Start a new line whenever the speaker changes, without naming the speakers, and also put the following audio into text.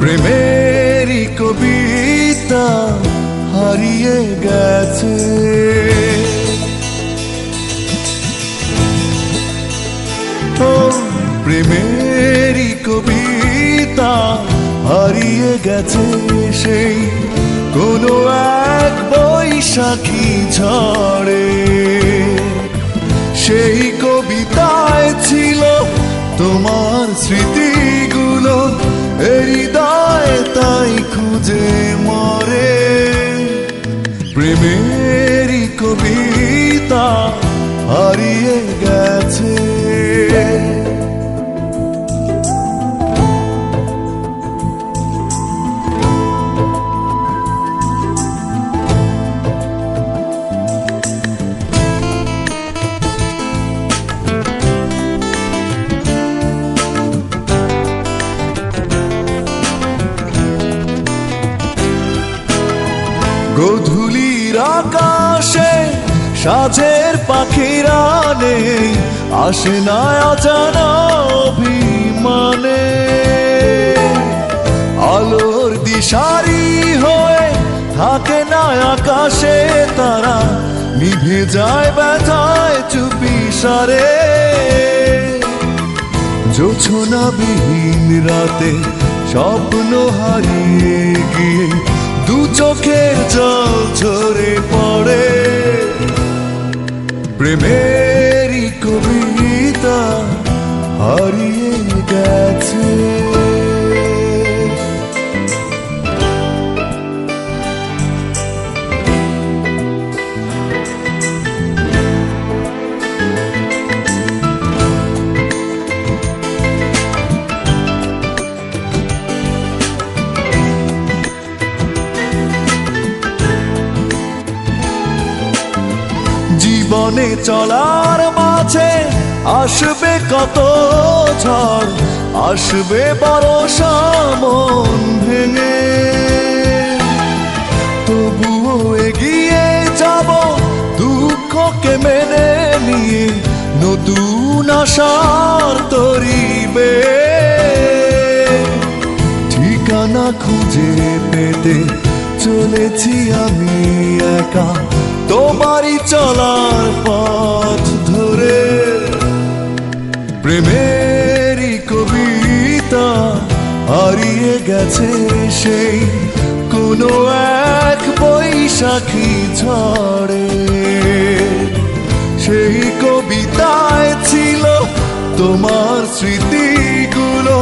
প্রেমেরই কবিতা হারিয়ে গেছে। ও প্রেমেরই কবিতা হারিয়ে গেছে সেই কোনো এক বৈশাখী ঝড়ে। সেই কবিতায় ছিল তোমার স্মৃতিগুলো, হৃদয় তাই খুঁজে মরে। প্রেমেরই কবিতা হারিয়ে গেছে। গধূলির আকাশে সাঁঝের পাখিরা নেই, আসে না অজানা অভিমানে। আলোর দিশারি হয়ে থাকে না আকাশে তারা, নিভে যায় ব্যথায় চুপি সারে। জোছনাবিহীন রাতে স্বপ্ন হারিয়ে গিয়ে দু চোখের জল ঝরে পড়ে। প্রেমেরই কবিতা হারিয়ে গেছে। জীবনে চলার মাঝে আসবে কত ঝড়, আসবে বর্ষা মন ভেঙে। তবুও এগিয়ে যাব দুঃখকে মেনে নিয়ে, নতুন আশার তরিবে। ঠিকানা খুঁজে পেতে চলেছি আমি একা তোমারই চলার পথ ধরে। প্রেমেরই কবিতা হারিয়ে গেছে সেই কোনো এক বৈশাখী ঝড়ে। সেই কবিতায় ছিল তোমার স্মৃতিগুলো,